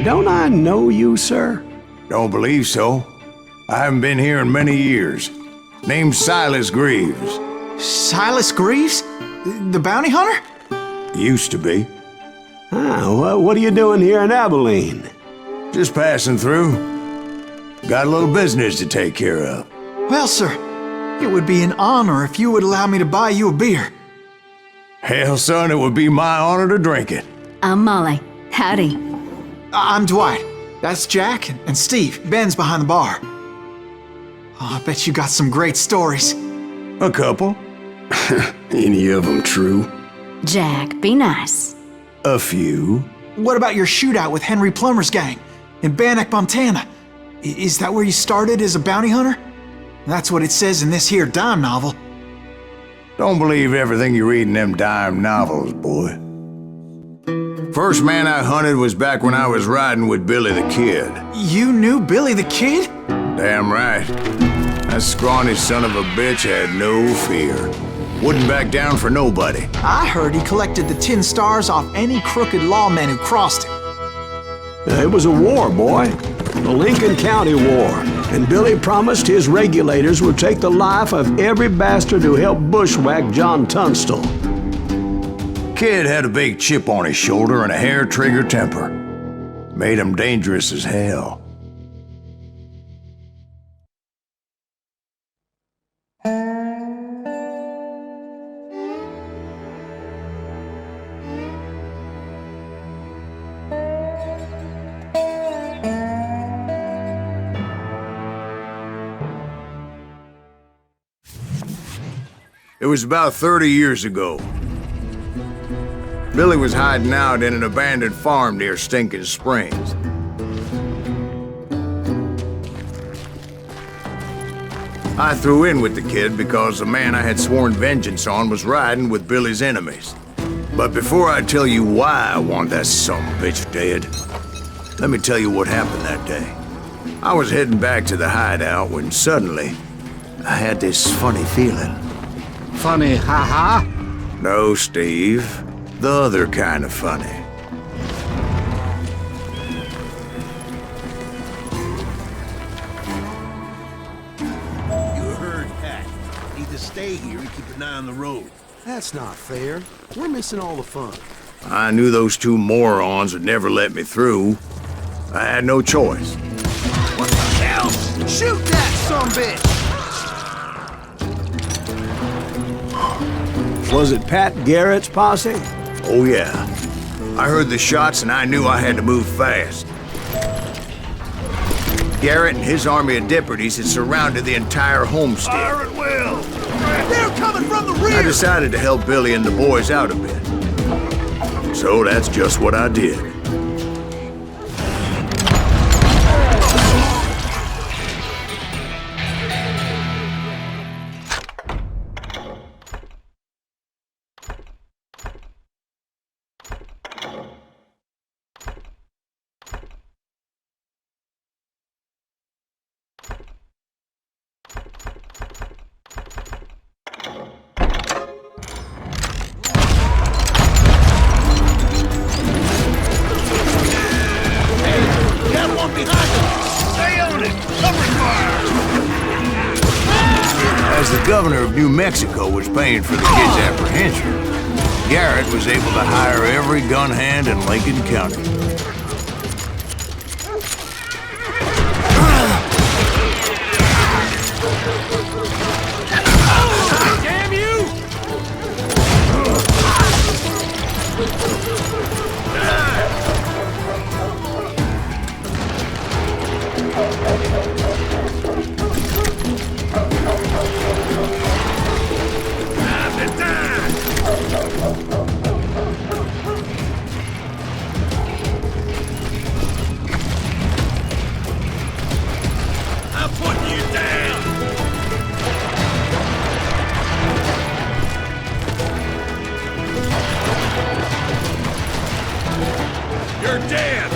Don't I know you, sir? Don't believe so. I haven't been here in many years. Name's Silas Greaves. Silas Greaves? The bounty hunter? Used to be. Ah, what are you doing here in Abilene? Just passing through. Got a little business to take care of. Well, sir, it would be an honor if you would allow me to buy you a beer. Hell, son, it would be my honor to drink it. I'm Molly. Howdy. I'm Dwight. That's Jack and Steve. Ben's behind the bar. Oh, I bet you got some great stories. A couple. Any of them true? Jack, be nice. A few. What about your shootout with Henry Plummer's gang in Bannock, Montana? Is that where you started as a bounty hunter? That's what it says in this here dime novel. Don't believe everything you read in them dime novels, boy. First man I hunted was back when I was riding with Billy the Kid. You knew Billy the Kid? Damn right. That scrawny son of a bitch had no fear. Wouldn't back down for nobody. I heard he collected the 10 stars off any crooked lawmen who crossed him. It was a war, boy. The Lincoln County War. And Billy promised his regulators would take the life of every bastard who helped bushwhack John Tunstall. Kid had a big chip on his shoulder and a hair-trigger temper. Made him dangerous as hell. It was about 30 years ago. Billy was hiding out in an abandoned farm near Stinking Springs. I threw in with the kid because the man I had sworn vengeance on was riding with Billy's enemies. But before I tell you why I want that sumbitch dead, let me tell you what happened that day. I was heading back to the hideout when suddenly I had this funny feeling. Funny, haha? No, Steve. The other kind of funny. You heard that. Need to stay here and keep an eye on the road. That's not fair. We're missing all the fun. I knew those two morons would never let me through. I had no choice. What the hell? Shoot that sumbitch! Was it Pat Garrett's posse? Oh yeah. I heard the shots and I knew I had to move fast. Garrett and his army of deputies had surrounded the entire homestead. Fire at will! They're coming from the rear! I decided to help Billy and the boys out a bit. So that's just what I did. the governor of New Mexico was paying for the kid's apprehension, Garrett was able to hire every gun hand in Lincoln County. Damn you! I'm putting you down! You're dead!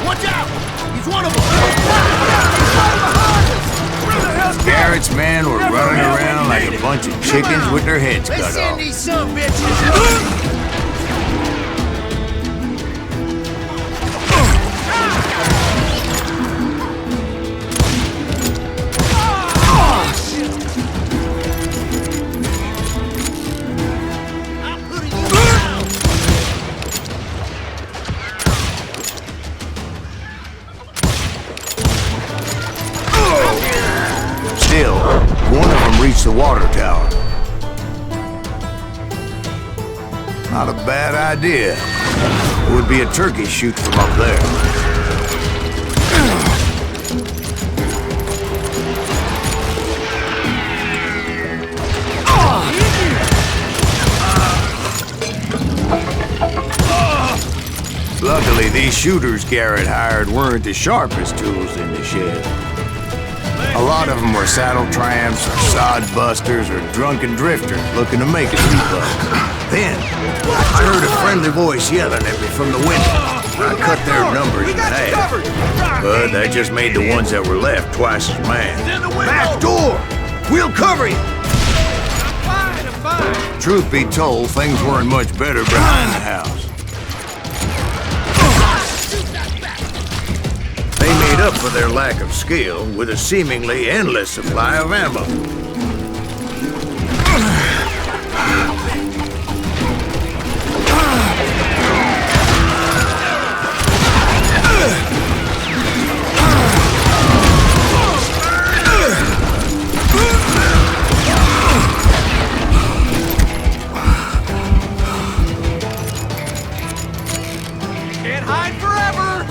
Watch out! He's one of them! Garrett's men were running around like a bunch of chickens with their heads cut Let's send off. these some bitches! Still, one of them reached the water tower. Not a bad idea. It would be a turkey shoot from up there. Luckily, these shooters Garrett hired weren't the sharpest tools in the shed. A lot of them were saddle tramps, or sod busters, or drunken drifters looking to make a few bucks. Then, I heard a friendly voice yelling at me from the window. I cut their numbers in half. But that just made the ones that were left twice as mad. Back door! We'll cover you! I'm fine! Truth be told, things weren't much better behind the house. They made up for their lack of skill with a seemingly endless supply of ammo. Can't hide forever!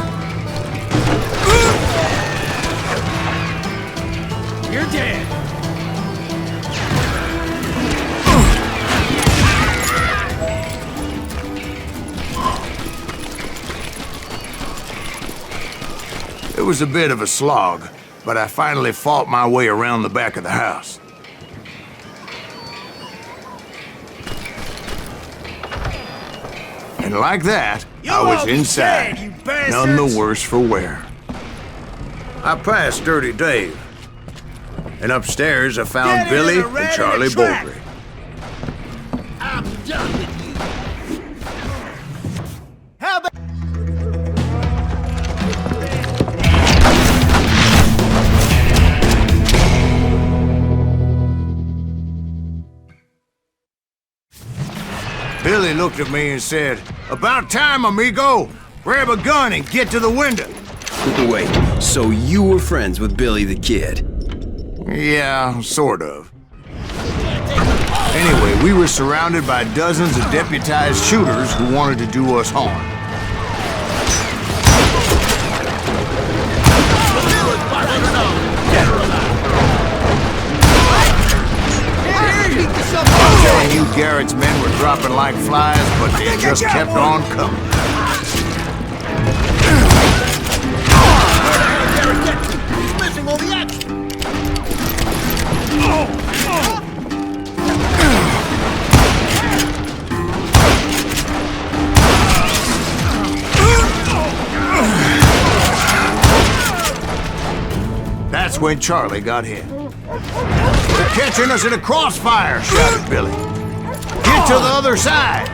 You're dead! It was a bit of a slog, but I finally fought my way around the back of the house. And like that, I was inside, none the worse for wear. I passed Dirty Dave, and upstairs I found Billy and Charlie Bowlby. I'm done with you! How about... Billy looked at me and said, "About time, amigo! Grab a gun and get to the window." Wait, so you were friends with Billy the Kid? Yeah, sort of. Anyway, we were surrounded by dozens of deputized shooters who wanted to do us harm. I'm telling you, Garrett's men were dropping like flies, but they just kept on coming. Missing all the action! That's when Charlie got hit. They're catching us in a crossfire, shouted Billy. Get to the other side!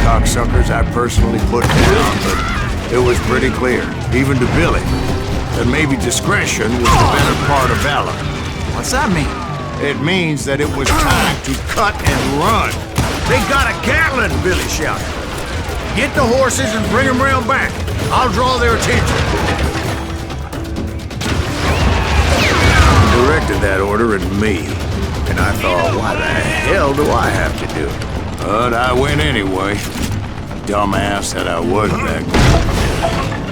Cocksuckers I personally put down, but it was pretty clear, even to Billy, that maybe discretion was the better part of valor. What's that mean? It means that it was time to cut and run. They got a Gatlin, Billy shouted. Get the horses and bring them round back. I'll draw their attention. Directed that order at me, and I thought, why the hell do I have to do it? But I went anyway. Dumbass that I was back then.